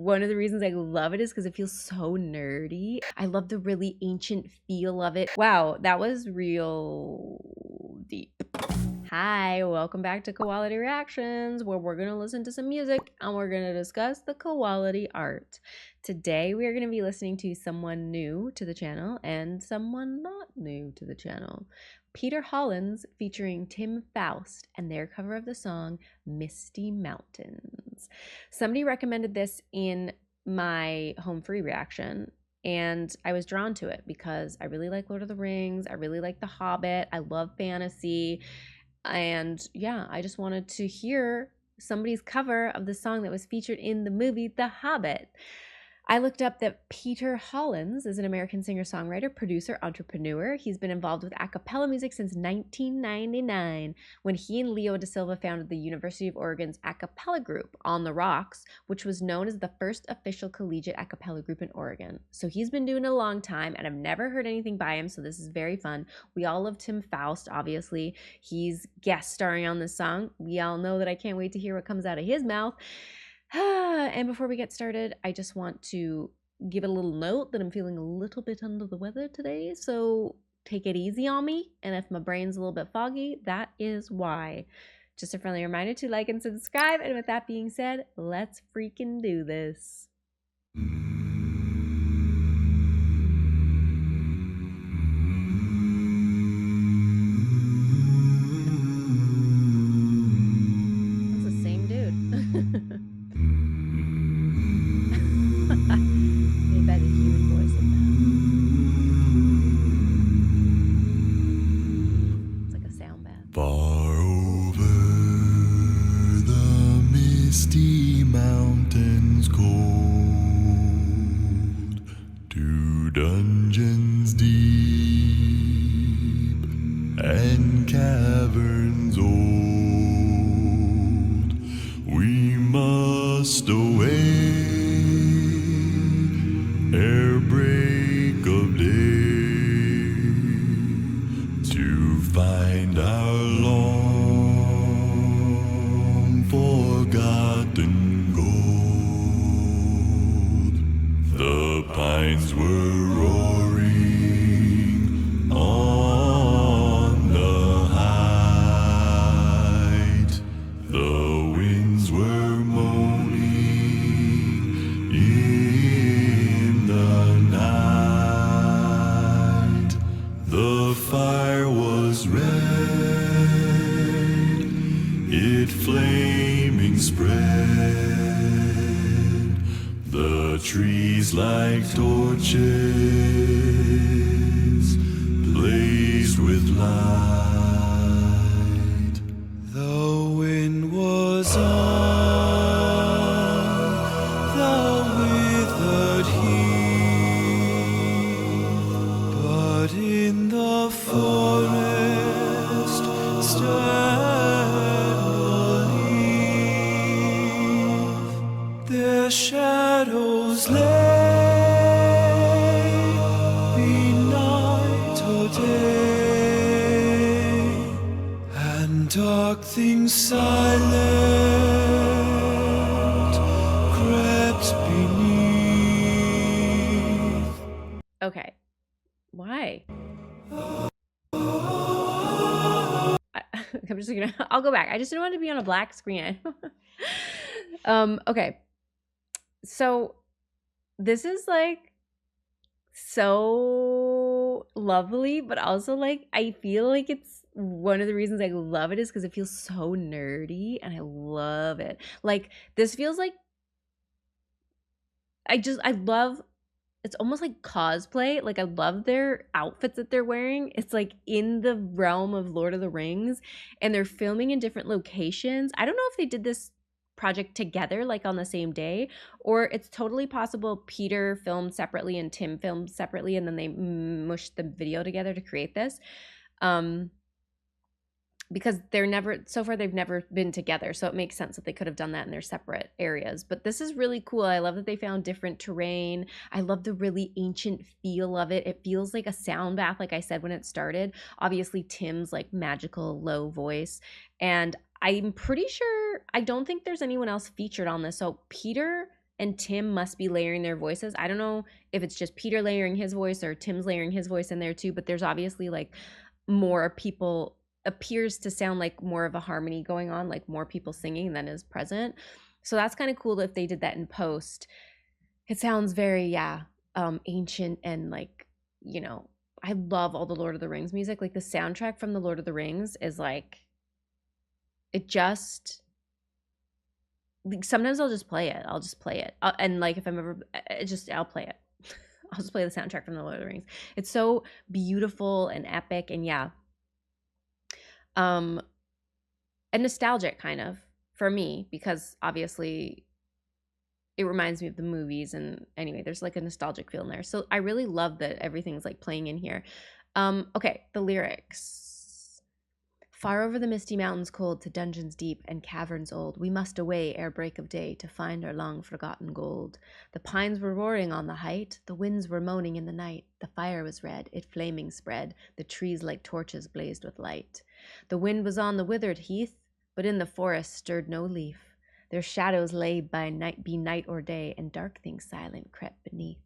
one of the reasons I love it is because it feels so nerdy. I love the really ancient feel of it. Wow, that was real deep. Hi, welcome back to Quality Reactions, where we're going to listen to some music and we're going to discuss the quality art. Today we are going to be listening to someone new to the channel and someone not new to the channel. Peter Hollens featuring Tim Foust and their cover of the song Misty Mountains. Somebody recommended this in my home free reaction and I was drawn to it because I really like Lord of the Rings. I really like The Hobbit. I love fantasy. And yeah, I just wanted to hear somebody's cover of the song that was featured in the movie The Hobbit. I looked up that Peter Hollens is an American singer-songwriter, producer, entrepreneur. He's been involved with a cappella music since 1999, when he and Leo da Silva founded the University of Oregon's a cappella group, On the Rocks, which was known as the first official collegiate a cappella group in Oregon. So he's been doing it a long time, and I've never heard anything by him, so this is very fun. We all love Tim Foust, obviously. He's guest starring on this song. We all know that I can't wait to hear what comes out of his mouth. And before we get started, I just want to give a little note that I'm feeling a little bit under the weather today, so take it easy on me, and if my brain's a little bit foggy, that is why. Just a friendly reminder to like and subscribe, and with that being said, let's freaking do this. That's the same dude. Made by the human voice of that. It's like a sound bath. Far over the misty mountains cold, to dungeons deep and caverns old, we must away ere break of day, to find our long forgotten gold. The pines were roaring on the height, the winds were moaning in the night. The fire was red, it flaming spread, the trees like torches blazed with light. The wind was on the withered heath, but in the forest stand beneath, their shadows lay, be night or day, and dark things silent crept beneath. Okay. Why? I'm just gonna, I'll go back. I just didn't want to be on a black screen. Okay. So this is like so lovely, but also like I feel like it's one of the reasons I love it is because it feels so nerdy and I love it. Like this feels like I love, it's almost like cosplay. Like I love their outfits that they're wearing. It's like in the realm of Lord of the Rings, and they're filming in different locations. I don't know if they did this project together, like on the same day, or it's totally possible Peter filmed separately and Tim filmed separately, and then they mushed the video together to create this. Because they're never, so far they've never been together, so it makes sense that they could have done that in their separate areas. But this is really cool. I love that they found different terrain. I love the really ancient feel of it. It feels like a sound bath, like I said when it started. Obviously Tim's like magical low voice, and I'm pretty sure, I don't think there's anyone else featured on this. So Peter and Tim must be layering their voices. I don't know if it's just Peter layering his voice or Tim's layering his voice in there too, but there's obviously like more people, appears to sound like more of a harmony going on, like more people singing than is present. So that's kind of cool if they did that in post. It sounds very, yeah, ancient and like, you know, I love all the Lord of the Rings music. Like the soundtrack from the Lord of the Rings is like, it just, sometimes I'll just play it. I'll just play it. And like if I'm ever, I'll play it. I'll just play the soundtrack from the Lord of the Rings. It's so beautiful and epic, and yeah, and nostalgic kind of for me, because obviously it reminds me of the movies, and anyway, there's like a nostalgic feel in there. So I really love that everything's like playing in here. Okay, the lyrics. Far over the misty mountains cold, to dungeons deep and caverns old, we must away ere break of day to find our long forgotten gold. The pines were roaring on the height, the winds were moaning in the night, the fire was red, it flaming spread, the trees like torches blazed with light. The wind was on the withered heath, but in the forest stirred no leaf. Their shadows lay by night, be night or day, and dark things silent crept beneath.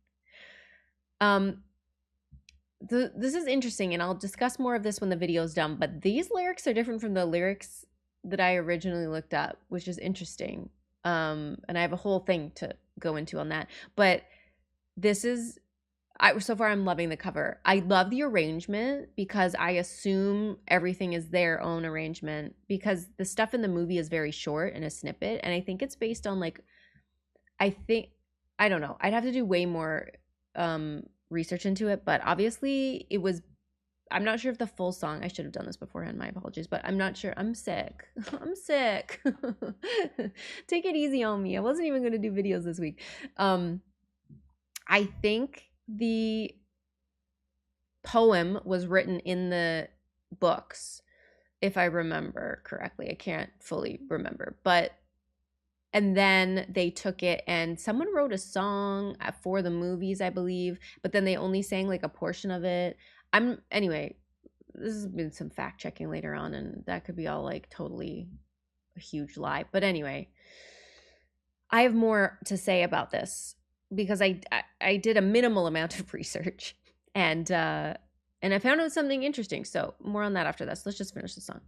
This is interesting, and I'll discuss more of this when the video's done, but these lyrics are different from the lyrics that I originally looked up, which is interesting. And I have a whole thing to go into on that. But this is, so far I'm loving the cover. I love the arrangement because I assume everything is their own arrangement, because the stuff in the movie is very short and a snippet, and I think it's based on like, I don't know. I'd have to do way more research into it, but obviously it was, I'm not sure if the full song, I should have done this beforehand, my apologies, but I'm not sure. I'm sick. I'm sick. Take it easy on me. I wasn't even going to do videos this week. I think the poem was written in the books, if I remember correctly. I can't fully remember, but and then they took it and someone wrote a song for the movies, I believe, but then they only sang like a portion of it. Anyway, this has been some fact checking later on, and that could be all like totally a huge lie. But anyway, I have more to say about this because I did a minimal amount of research, and I found out something interesting. So more on that after this. Let's just finish the song.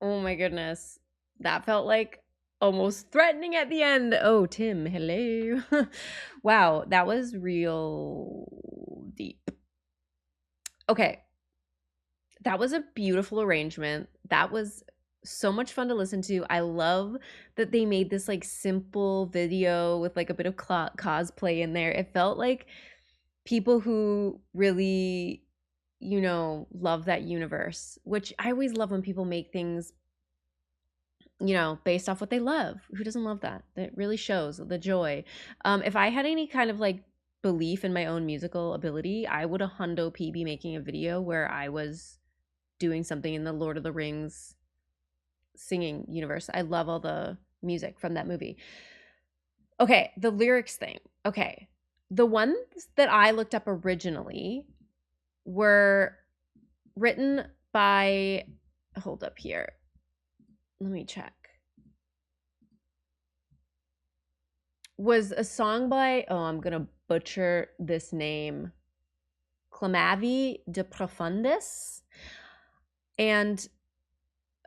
Oh my goodness. That felt like almost threatening at the end. Oh, Tim, hello. Wow, that was real deep. Okay. That was a beautiful arrangement. That was so much fun to listen to. I love that they made this like simple video with like a bit of cosplay in there. It felt like people who really, you know, love that universe, which I always love when people make things, you know, based off what they love. Who doesn't love that? That really shows the joy. If I had any kind of like belief in my own musical ability, I would a hundo p be making a video where I was doing something in the Lord of the Rings singing universe. I love all the music from that movie. Okay, the lyrics thing. Okay. The ones that I looked up originally were written by, hold up here. Let me check. Was a song by, oh, I'm going to butcher this name, 𝐋𝐈𝐊𝐿 de Profundis. And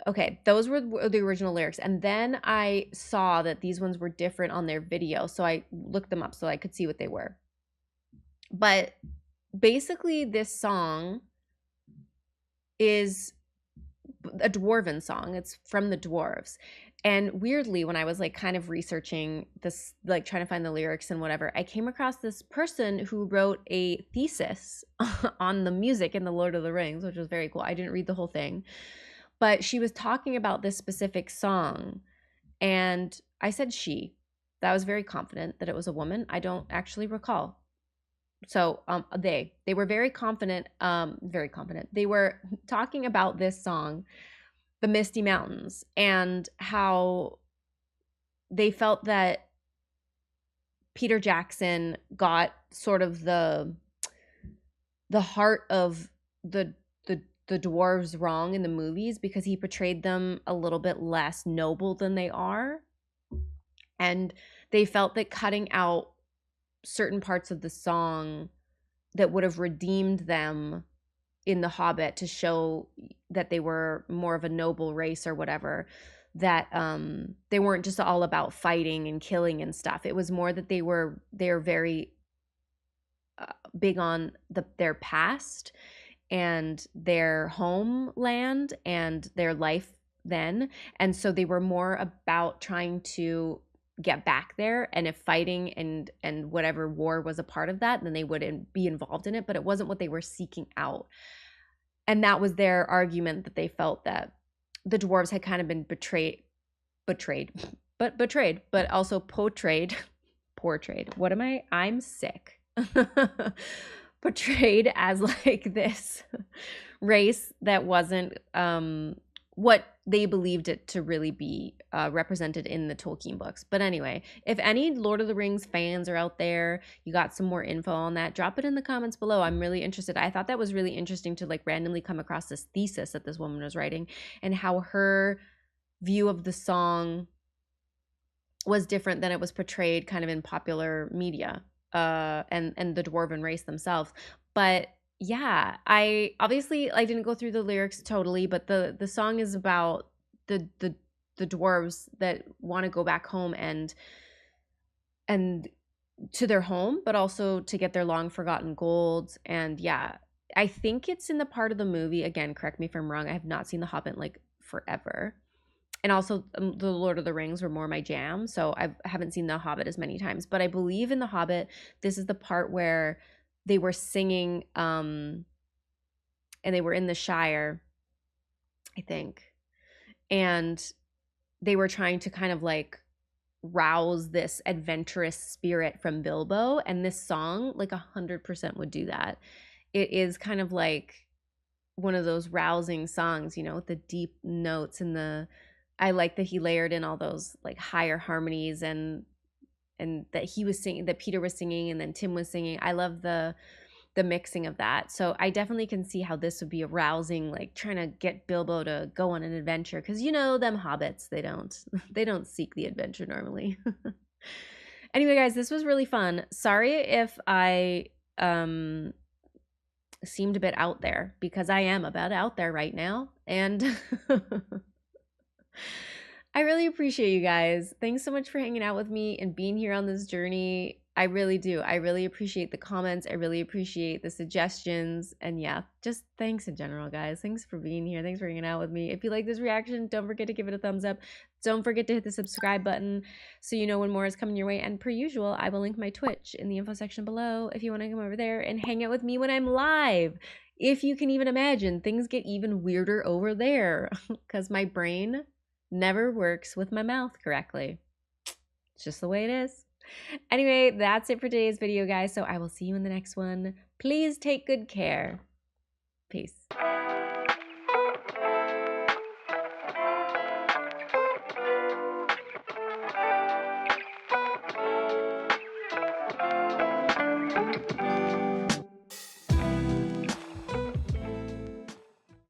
okay, those were the original lyrics. And then I saw that these ones were different on their video. So I looked them up so I could see what they were. But basically, this song is a dwarven song. It's from the dwarves. And weirdly, when I was like kind of researching this, like trying to find the lyrics and whatever, I came across this person who wrote a thesis on the music in the Lord of the Rings, which was very cool. I didn't read the whole thing, but she was talking about this specific song. And I said she. That was very confident that it was a woman. I don't actually recall. So they were very confident, very confident. They were talking about this song, the Misty Mountains, and how they felt that Peter Jackson got sort of the heart of the dwarves wrong in the movies because he portrayed them a little bit less noble than they are. And they felt that cutting out certain parts of the song that would have redeemed them in The Hobbit to show that they were more of a noble race or whatever, that they weren't just all about fighting and killing and stuff. It was more that they're very big on their past and their homeland and their life then. And so they were more about trying to get back there, and if fighting and whatever war was a part of that, then they wouldn't be involved in it, but it wasn't what they were seeking out. And that was their argument, that they felt that the dwarves had kind of been betrayed, but also portrayed. What am I? I'm sick. Portrayed as like this race that wasn't what they believed it to really be represented in the Tolkien books. But anyway, if any Lord of the Rings fans are out there, you got some more info on that, drop it in the comments below. I'm really interested. I thought that was really interesting to like randomly come across this thesis that this woman was writing and how her view of the song was different than it was portrayed kind of in popular media and the dwarven race themselves. But yeah, I obviously I didn't go through the lyrics totally, but the song is about the dwarves that want to go back home and to their home, but also to get their long forgotten gold. And yeah, I think it's in the part of the movie, again, correct me if I'm wrong, I have not seen The Hobbit like forever. And also the Lord of the Rings were more my jam, so I haven't seen The Hobbit as many times. But I believe in The Hobbit, this is the part where they were singing and they were in the Shire, I think, and they were trying to kind of like rouse this adventurous spirit from Bilbo, and this song like 100% would do that. It is kind of like one of those rousing songs, you know, with the deep notes and I like that he layered in all those like higher harmonies and that he was singing, that Peter was singing, and then Tim was singing. I love the mixing of that. So I definitely can see how this would be a rousing, like trying to get Bilbo to go on an adventure, because you know them hobbits, they don't seek the adventure normally. Anyway, guys, this was really fun. Sorry if I seemed a bit out there, because I am about out there right now, and I really appreciate you guys. Thanks so much for hanging out with me and being here on this journey. I really do. I really appreciate the comments. I really appreciate the suggestions. And yeah, just thanks in general, guys. Thanks for being here. Thanks for hanging out with me. If you like this reaction, don't forget to give it a thumbs up. Don't forget to hit the subscribe button so you know when more is coming your way. And per usual, I will link my Twitch in the info section below if you want to come over there and hang out with me when I'm live. If you can even imagine, things get even weirder over there because my brain never works with my mouth correctly. It's just the way it is. Anyway, that's it for today's video, guys. So I will see you in the next one. Please take good care. Peace.